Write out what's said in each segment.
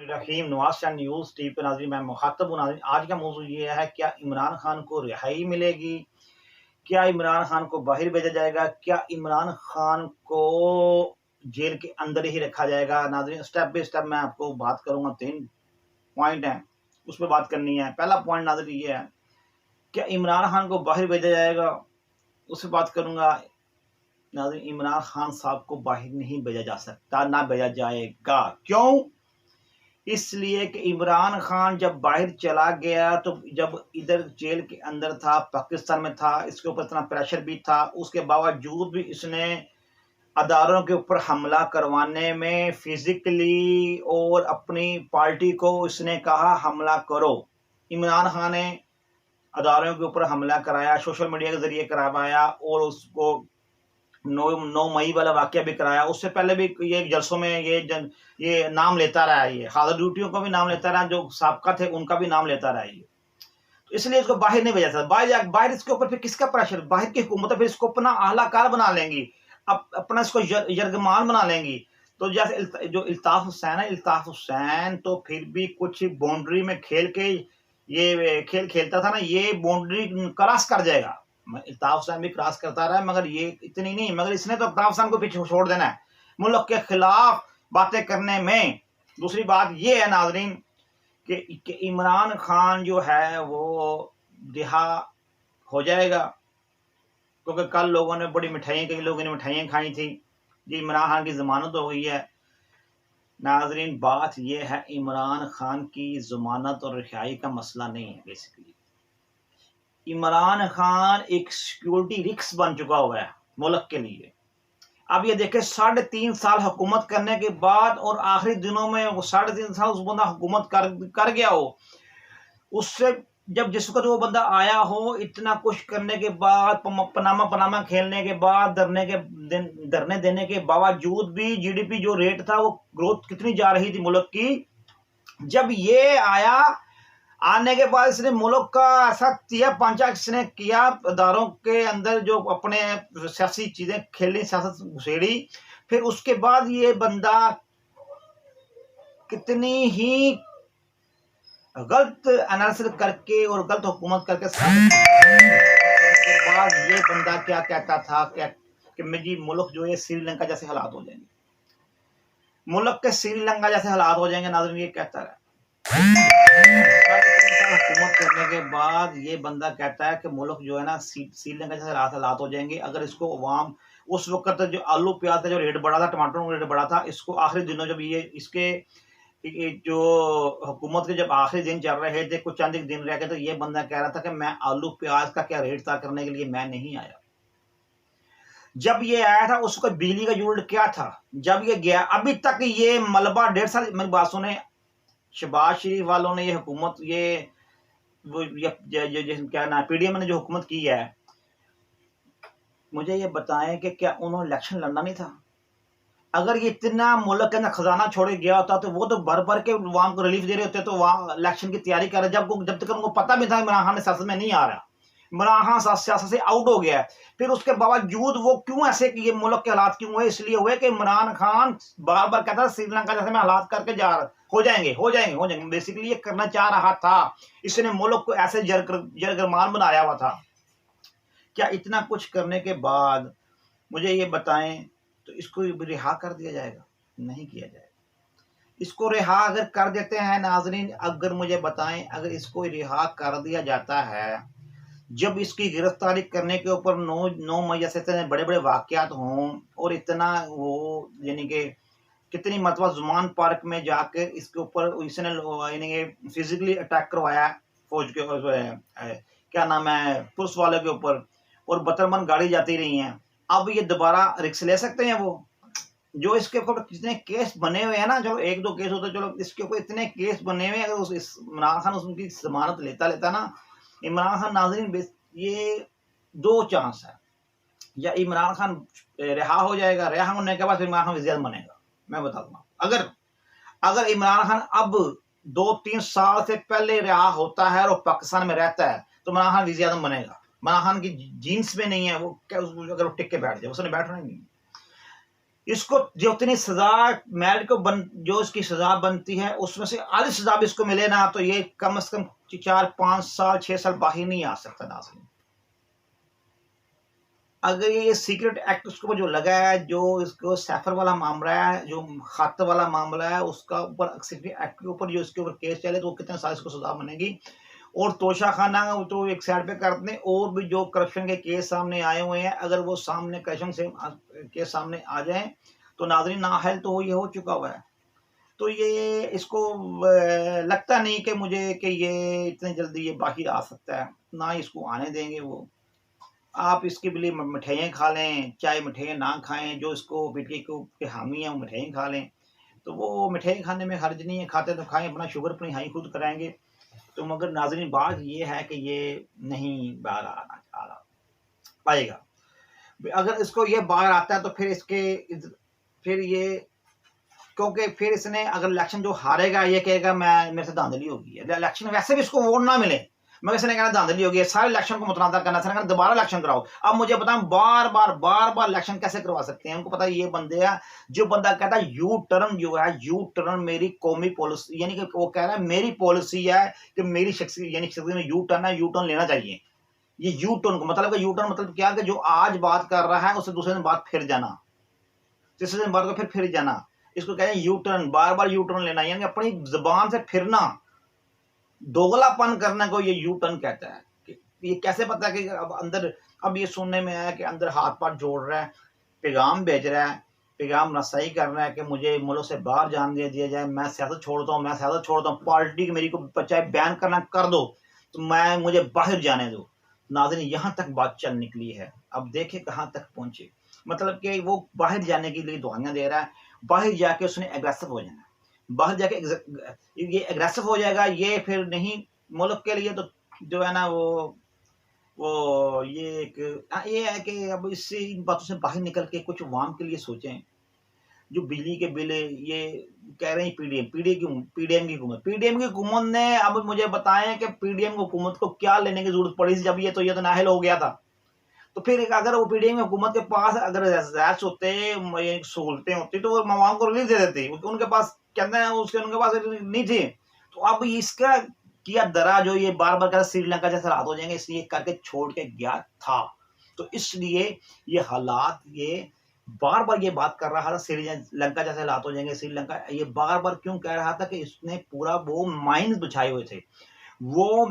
रहीम Nawaz Shah news TV पर नाज़रीन मैं मुखातब हूँ। नाज़रीन आज का मौजू ये है, क्या इमरान खान को रिहाई मिलेगी, क्या इमरान खान को बाहर भेजा जाएगा, क्या इमरान खान को जेल के अंदर ही रखा जाएगा। नाज़रीन स्टेप बाय स्टेप मैं आपको बात करूँगा। 3 पॉइंट हैं, उस पर बात करनी है। पहला पॉइंट नाज़रीन ये है, क्या इमरान खान को बाहर भेजा जाएगा, उस पर बात करूँगा। नाज़रीन इमरान खान साहब को बाहर नहीं भेजा जा सकता, ना भेजा जाएगा। क्यों? इसलिए कि इमरान खान जब बाहर चला गया तो जब इधर जेल के अंदर था, पाकिस्तान में था, इसके ऊपर इतना प्रेशर भी था, उसके बावजूद भी इसने अदारों के ऊपर हमला करवाने में फिजिकली और अपनी पार्टी को इसने कहा हमला करो। इमरान खान ने अदारों के ऊपर हमला कराया, सोशल मीडिया के जरिए करवाया और उसको 9 मई वाला वाक़या भी कराया। उससे पहले भी ये जलसों में ये नाम लेता रहा है, ये हाज़िर ड्यूटियों का भी नाम लेता रहा, जो साबका थे उनका भी नाम लेता रहा है ये। तो इसलिए इसको बाहर नहीं भेजा सकता। बाहर इसके ऊपर फिर किसका प्रेशर? बाहर की हुकूमत फिर इसको अपना आलाकार बना लेंगी, अपना इसको यरगमान बना लेंगी। तो जैसे जो इल्ताफ़ हुसैन है, इल्ताफ़ हुसैन तो फिर भी कुछ बाउंड्री में खेल के ये खेल खेलता था ना, ये बाउंड्री क्रॉस कर जाएगा। इल्ताफ़ हुसैन भी क्रॉस करता रहा है, मगर ये इतनी नहीं। मगर इसने तो इल्ताफ़ हुसैन को पीछे छोड़ देना है मुल्क के खिलाफ बातें करने में। दूसरी बात ये है नाज़रीन कि इमरान खान जो है वो रिहा हो जाएगा, क्योंकि कल लोगों ने बड़ी मिठाइयाँ, कई लोगों ने मिठाइयाँ खाई थी जी, इमरान खान की ज़मानत हो गई है। नाज़रीन बात यह है, इमरान खान की ज़मानत और रिहाई का मसला नहीं है। बेसिकली इमरान खान एक सिक्योरिटी रिस्क बन चुका हुआ है मुल्क के लिए। अब ये देखे 3.5 साल हुकूमत करने के बाद और आखिरी दिनों में वो 3.5 साल उस बंदा हुकूमत कर गया हो, उससे जब जिस वक्त वो बंदा आया हो, इतना कुछ करने के बाद, पनामा खेलने के बाद, धरने देने के बावजूद भी जीडीपी जो रेट था वो ग्रोथ कितनी जा रही थी मुल्क की। जब ये आया, आने के बाद इसने मुल्क का ऐसा तिया पांचा इसने किया, अदारों के अंदर जो अपने सियासी चीजें खेली, सियासत घुसेड़ी। फिर उसके बाद ये बंदा कितनी ही गलत एनालिसिस करके और गलत हुकूमत करके के बाद ये बंदा क्या कहता था कि मेरी मुल्क जो है श्रीलंका जैसे हालात हो जाएंगे, मुल्क के श्रीलंका जैसे हालात हो जाएंगे। नाज़रीन ये कहता रहा। हुकूमत करने के बाद ये बंदा कहता है कि मुल्क जो है ना श्रीलंका जैसे हालात हो जाएंगे अगर इसको अवाम, उस वक्त जो आलू प्याज का जो रेट बढ़ा था, टमाटरों का रेट बढ़ा था, इसको आखिरी दिनों जब इसके जो हुकूमत के जब आखिरी दिन चल रहे थे, कुछ चंद दिन रह गए, तो ये बंदा कह रहा था कि मैं आलू प्याज का क्या रेट तय करने के लिए मैं नहीं आया। जब ये आया था उसको बिजली का यूनिट क्या था, जब ये गया, अभी तक ये मलबा 1.5 साल। मेरी बात सुने, शहबाज शरीफ वालों ने ये हुकूमत, क्या ना पीडीएम ने जो हुकूमत की है, मुझे ये बताएं कि क्या उन्होंने इलेक्शन लड़ना नहीं था? अगर ये इतना मुल्क के अंदर खजाना छोड़े गया होता तो वो तो भर के अवाम को रिलीफ दे रहे होते, तो वहाँ इलेक्शन की तैयारी कर रहे। जब तक उनको पता भी था इमरान खान सियासत में नहीं आ रहा, इमरान खान सियासत से आउट हो गया है, फिर उसके बावजूद वो क्यों ऐसे कि ये मुल्क के हालात क्यों हुए? इसलिए हुए कि इमरान खान बार बार कहता था श्रीलंका जैसे में हालात करके हो जाएंगे। बेसिकली ये करना चाह रहा था, इसने मुल्क को ऐसे जरगरमान बनाया हुआ था। क्या इतना कुछ करने के बाद मुझे ये बताएं, तो इसको रिहा कर दिया जाएगा? नहीं किया जाएगा। इसको रिहा अगर कर देते हैं नाजरीन, अगर मुझे बताएं, अगर इसको रिहा कर दिया जाता है, जब इसकी गिरफ्तारी करने के ऊपर 9 मई जैसे इतने बड़े बड़े वाकयात हों और इतना वो यानी कि कितनी मरतबा जुमान पार्क में जाकर इसके ऊपर इसने यानी कि फिजिकली अटैक करवाया फौज के, क्या नाम है, पुलिस वाले के ऊपर, और बतरमन गाड़ी जाती रही हैं। अब ये दोबारा रिक्स ले सकते हैं? वो जो इसके ऊपर कितने केस बने हुए हैं ना, चलो 1-2 केस होते, चलो इसके ऊपर इतने केस बने हुए हैं, अगर इमरान खान उनकी जमानत लेता ना, इमरान खान नाज़रीन, ये 2 चांस है, या इमरान खान रिहा हो जाएगा, रिहा होने के बाद फिर इमरान खान वज़ीर आज़म बनेगा। मैं बता दूंगा, अगर इमरान खान अब 2-3 साल से पहले रिहा होता है और पाकिस्तान में रहता है तो इमरान खान वज़ीर आज़म बनेगा। इमरान खान की जीन्स में नहीं है वो, क्या अगर वो टिक के बैठ जाए, उसने बैठना ही नहीं। इसको जितनी सजा मैरिड को जो इसकी सजा बनती है उसमें से आधी सजा भी इसको मिले ना, तो ये कम से कम 4-5 साल 6 साल बाहर नहीं आ सकता नाज़रीन। अगर ये सीक्रेट एक्ट उसके ऊपर जो लगा है, जो इसको सैफर वाला मामला है, जो खत वाला मामला है, उसका ऊपर सीक्रेट एक्ट के ऊपर जो इसके ऊपर केस चले तो कितने साल इसको सजा बनेगी। और तोशा खाना तो एक साइड पे कर दें, और भी जो करप्शन के केस सामने आए हुए हैं, अगर वो सामने करप्शन से केस सामने आ जाए तो नाज़रीन नाअहल तो ये हो चुका हुआ है। तो ये इसको लगता नहीं कि मुझे कि ये इतनी जल्दी ये बाहर आ सकता है, ना ही इसको आने देंगे वो। आप इसके लिए मिठाइयाँ खा लें, चाहे मिठाइयाँ ना खाएं, जो इसको पीटीआई के हामी हैं वो मिठाइयाँ खा लें, तो वो मिठाई खाने में हर्ज नहीं है, खाते तो खाएं, अपना शुगर अपनी हाई खुद कराएंगे। तो मगर नाज़रीन बात ये है कि ये नहीं बाहर आ पाएगा। अगर इसको ये बाहर आता है तो फिर ये, क्योंकि फिर इसने अगर इलेक्शन जो हारेगा ये कहेगा मैं मेरे से धांधली होगी है। इलेक्शन वैसे भी इसको वोट ना मिले मगर इसने कहना धांधली होगी है, सारे इलेक्शन को मुतनाज़ा करना, इसने कहना दोबारा इलेक्शन कराओ। अब मुझे बताएं बार बार इलेक्शन कैसे करवा सकते हैं? उनको पता है ये बंदे हैं, जो बंदा कहता है यू टर्न जो है, यू टर्न मेरी कौमी पॉलिसी, यानी कि वो कह रहा है मेरी पॉलिसी है कि मेरी शख्सियत यानी शख्सियत में यू टर्न है, यू टर्न लेना चाहिए। ये यू टर्न को मतलब यू टर्न मतलब क्या, कि जो आज बात कर रहा है उससे दूसरे दिन बात फिर जाना, तीसरे दिन बात को फिर जाना, इसको कहते हैं यू टर्न, बार यू टर्न लेना, यानी अपनी जुबान से फिरना, दोगलापन करने को ये यू टर्न कहता है। कि ये कैसे पता है कि अब अंदर, अब ये सुनने में आया कि अंदर हाथ पाथ जोड़ रहा है, पैगाम भेज रहा है, पैगाम रसाई कर रहा है कि मुझे मुल्क से बाहर जान दे दिया जाए, मैं सियासत छोड़ता हूँ, पार्टी की मेरी को चाहे बैन करना कर दो, तो मुझे बाहर जाने दो। नाज़रीन यहाँ तक बात चल निकली है, अब देखे कहाँ तक पहुंचे। मतलब कि वो बाहर जाने के लिए दुआएं दे रहा है, बाहर जाके उसने एग्रेसिव हो जाना, बाहर जाके ये एग्रेसिव हो जाएगा, ये फिर नहीं मुल्क के लिए तो जो है ना वो ये है कि अब इससे इन बातों से बाहर निकल के कुछ अवाम के लिए सोचें। जो बिजली के बिल ये कह रहे हैं पीडीएम की हुकूमत ने, अब मुझे बताएं कि पीडीएम हुकूमत को क्या लेने की जरूरत पड़ी, जब ये तो नाअहल हो गया था। तो फिर अगर वो पीडीएम हुकूमत के पास अगर रैश होते, सहूलतें होती, तो वो अवाम को रिलीफ दे देती, उनके पास कहते हैं उनके पास नहीं थी। तो अब इसका किया दरा जो ये बार बार कहता श्रीलंका जैसे हालात हो जाएंगे, इसलिए करके छोड़ के गया था। तो इसलिए ये हालात, ये बार बार ये बात कर रहा था श्रीलंका जैसे हालात हो जाएंगे, श्रीलंका, ये बार बार क्यों कह रहा था? कि इसने पूरा वो माइंस बिछाए हुए थे, वो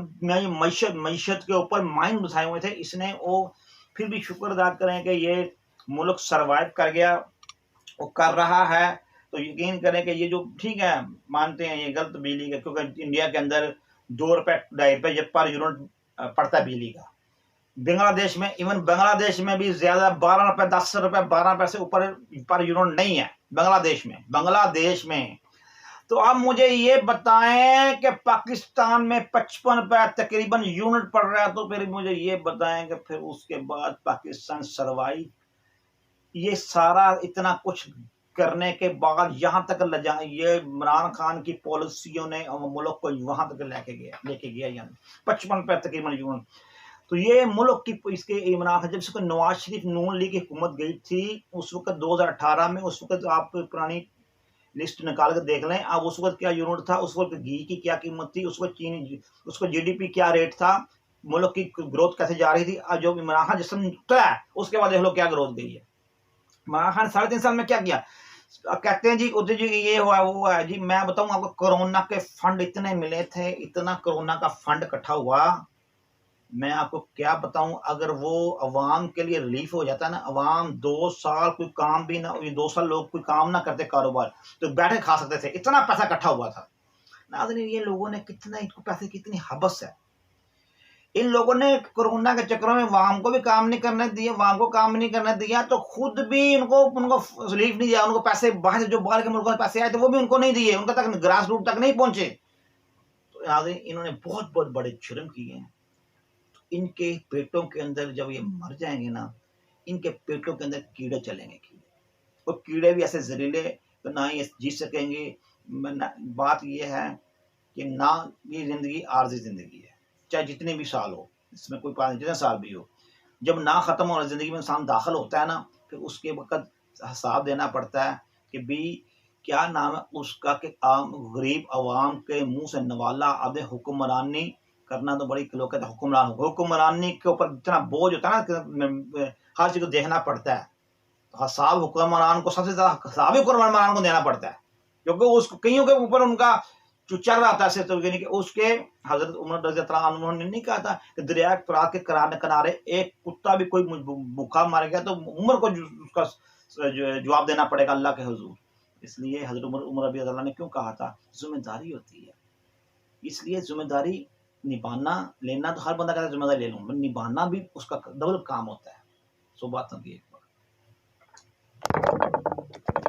मईशत के ऊपर माइंस बिछाए हुए थे इसने। वो फिर भी शुक्र अदा करें कि ये मुल्क सरवाइव कर गया, वो कर रहा है। तो यकीन करें कि ये जो ठीक है, मानते हैं ये गलत बिजली का, क्योंकि इंडिया के अंदर 2 रुपए 2.5 रुपए पर यूनिट पड़ता है बिजली का। बांग्लादेश में, इवन बांग्लादेश में भी ज्यादा 12 रुपए 10 रुपए 12 रुपए से ऊपर पर यूनिट नहीं है बांग्लादेश में। तो अब मुझे ये बताएं कि पाकिस्तान में 55 रुपए तकरीबन यूनिट पड़ रहा है, तो फिर मुझे ये बताएं कि फिर उसके बाद पाकिस्तान सर्वाइव, ये सारा इतना कुछ करने के बाद यहाँ तक ये इमरान खान की पॉलिसियों ने मुल्क को वहां तक लेके गया यानी 55 रुपए तकरीबन यूनिट। तो ये मुल्क की इसके इमरान खान, जब नवाज शरीफ नून लीग की हुकूमत गई थी उस वक्त 2018 में, उस वक्त आप पुरानी लिस्ट निकाल कर देख लें, अब उस वक्त क्या यूनिट था, उस वक्त घी की क्या कीमत थी, उस वक्त चीनी, उसका जीडीपी क्या रेट था, मुल्क की ग्रोथ कैसे जा रही थी। अब जो इमरान खान जिस समय निकला है उसके बाद देख लो क्या ग्रोथ गई है। इमरान खान 3.5 साल में क्या किया? कहते हैं जी उधर जी ये हुआ वो हुआ जी, मैं बताऊं आपको, कोरोना के फंड इतने मिले थे, इतना कोरोना का फंड इकट्ठा हुआ, मैं आपको क्या बताऊं। अगर वो अवाम के लिए रिलीफ हो जाता है ना, अवाम 2 साल कोई काम भी ना, ये 2 साल लोग कोई काम ना करते कारोबार, तो बैठे खा सकते थे, इतना पैसा इकट्ठा हुआ था। नाज़रीन ये लोगों ने कितना, इनको पैसे की कितनी हबस है। इन लोगों ने कोरोना के चक्रों में वाम को भी काम नहीं करने दिया, वाम को काम नहीं करने दिया, तो खुद भी उनको रिलीफ नहीं दिया, उनको पैसे बाहर से, जो बाहर के मुल्कों में पैसे आए थे वो भी उनको नहीं दिए, उनका तक ग्रास रूट तक नहीं पहुंचे। तो नाज़रीन इन्होंने बहुत बहुत बड़े जुर्म किए हैं। इनके पेटों के अंदर जब ये मर जाएंगे ना, इनके पेटों के अंदर कीड़े चलेंगे, और कीड़े भी ऐसे जहरीले तो ना ही जी सकेंगे। बात ये है कि ना, ये जिंदगी आर्जी जिंदगी है, चाहे जितने भी साल हो, इसमें कोई बात नहीं, जितने साल भी हो, जब ना खत्म होना जिंदगी में इंसान दाखिल होता है ना, फिर उसके वक्त हिसाब देना पड़ता है कि भी क्या नाम है उसका कि आम गरीब आवाम के मुंह से नवाला आधे हुक्मरानी करना तो बड़ी लोग कहते हैं हुक्मरानी के ऊपर इतना बोझ होता है ना, हर चीज को देखना पड़ता है। तो हिसाब हुक्मरान को सबसे ज्यादा हिसाब हुक्मरान को देना पड़ता है, क्योंकि उसको कईयों के ऊपर उनका जो चल रहा था ऐसे तो कि उसके हजरत उमर रज़ी अल्लाह अन्हु ने नहीं कहा था कि दरिया फुरात के किनारे एक कुत्ता भी कोई भूखा मर गया तो उमर को उसका जवाब देना पड़ेगा अल्लाह के हुजूर। इसलिए हजरत उमर रज़ी अल्लाह ने क्यों कहा था, जिम्मेदारी होती है, इसलिए जिम्मेदारी निभाना लेना तो हर बंदा कहता है जिम्मेदारी ले लूँ, निभाना भी उसका डबल काम होता है। सो बात होती है।